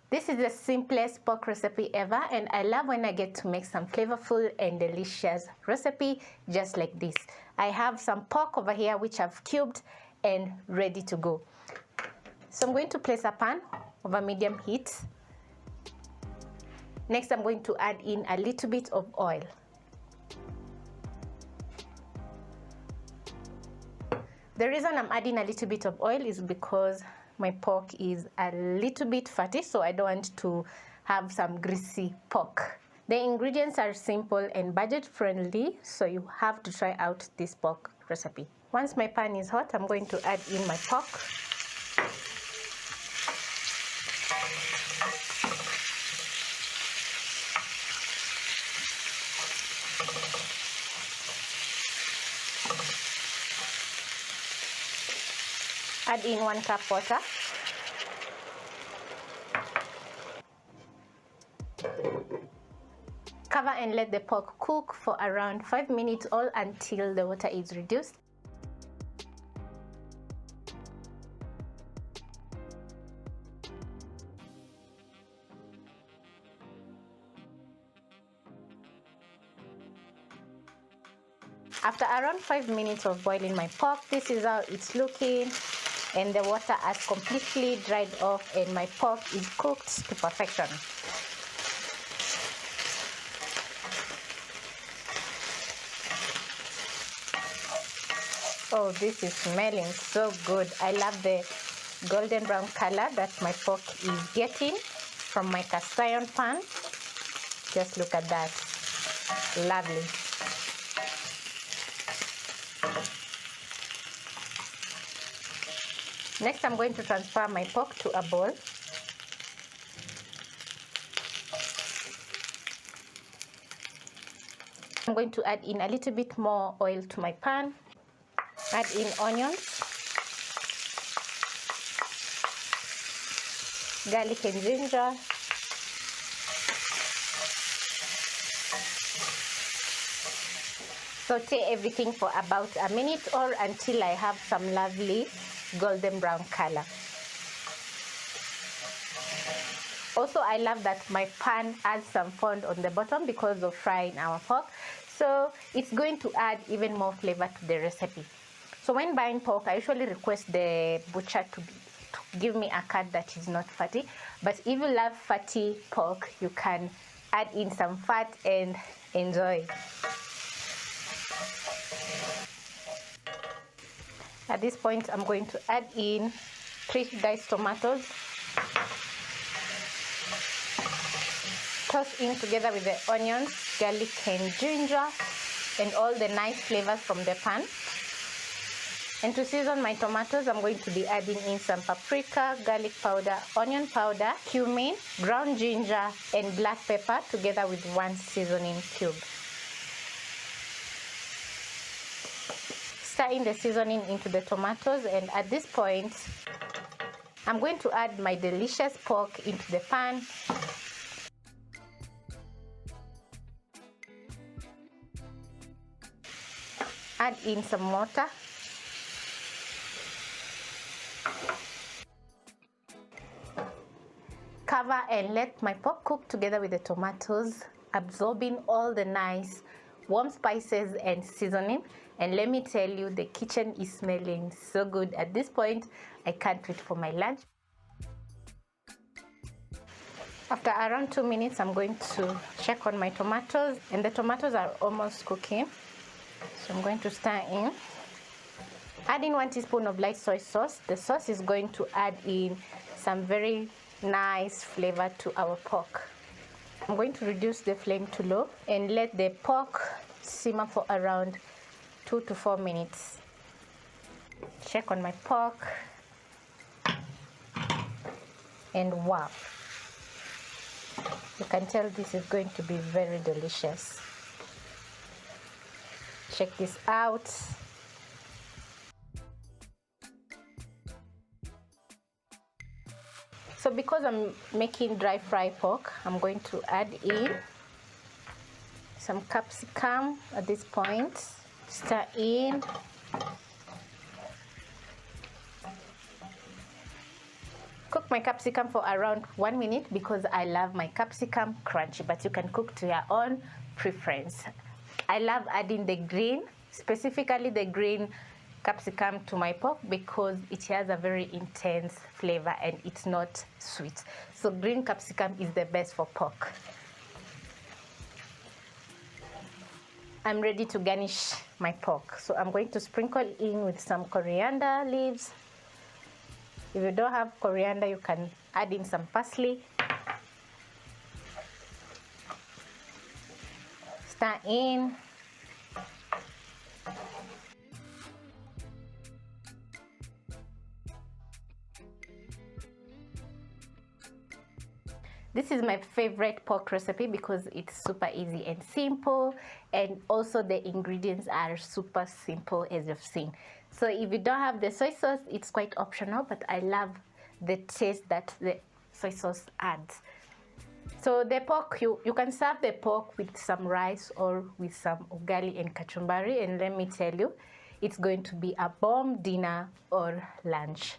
This is the simplest pork recipe ever, and I love when I get to make some flavorful and delicious recipe just like this. I have some pork over here which I've cubed and ready to go. So I'm going to place a pan over medium heat. Next, I'm going to add in a little bit of oil. The reason I'm adding a little bit of oil is because my pork is a little bit fatty, so I don't want to have some greasy pork. The ingredients are simple and budget friendly, so you have to try out this pork recipe. Once my pan is hot, I'm going to add in my pork. Add in 1 cup water. Cover and let the pork cook for around 5 minutes or until the water is reduced. After around 5 minutes of boiling my pork, this is how it's looking, and the water has completely dried off and my pork is cooked to perfection. Oh, this is smelling so good. I love the golden brown color that my pork is getting from my cast iron pan. Just look at that. Lovely. Next, I'm going to transfer my pork to a bowl. I'm going to add in a little bit more oil to my pan. Add in onions, garlic and ginger, saute everything for about a minute or until I have some lovely golden brown color. Also, I love that my pan has some fond on the bottom because of frying our pork, so it's going to add even more flavor to the recipe. So when buying pork, I usually request the butcher to give me a cut that is not fatty, but if you love fatty pork, you can add in some fat and enjoy. At this point, I'm going to add in 3 diced tomatoes. Toss in together with the onions, garlic and ginger, and all the nice flavors from the pan. And to season my tomatoes, I'm going to be adding in some paprika, garlic powder, onion powder, cumin, ground ginger, and black pepper together with 1 seasoning cube. Stir in the seasoning into the tomatoes, and at this point, I'm going to add my delicious pork into the pan. Add in some water. Cover and let my pork cook together with the tomatoes, absorbing all the nice warm spices and seasoning. And let me tell you, the kitchen is smelling so good. At this point, I can't wait for my lunch. After around 2 minutes, I'm going to check on my tomatoes, and the tomatoes are almost cooking. So I'm going to stir in. Add in 1 teaspoon of light soy sauce. The sauce is going to add in some very nice flavor to our pork. I'm going to reduce the flame to low and let the pork simmer for around 2 to 4 minutes. Check on my pork, and wow, you can tell this is going to be very delicious. Check this out. So because I'm making dry fry pork, I'm going to add in some capsicum at this point. Stir in. cook my capsicum for around 1 minute because I love my capsicum crunchy, but you can cook to your own preference. I love adding the green, specifically the green capsicum to my pork because it has a very intense flavor and it's not sweet. So green capsicum is the best for pork. I'm ready to garnish my pork. So I'm going to sprinkle in with some coriander leaves. If you don't have coriander, you can add in some parsley. Stir in. This is my favorite pork recipe because it's super easy and simple, and also the ingredients are super simple as you've seen. So if you don't have the soy sauce, it's quite optional, but I love the taste that the soy sauce adds. So the pork, you can serve the pork with some rice or with some ugali and kachumbari, and let me tell you, it's going to be a bomb dinner or lunch.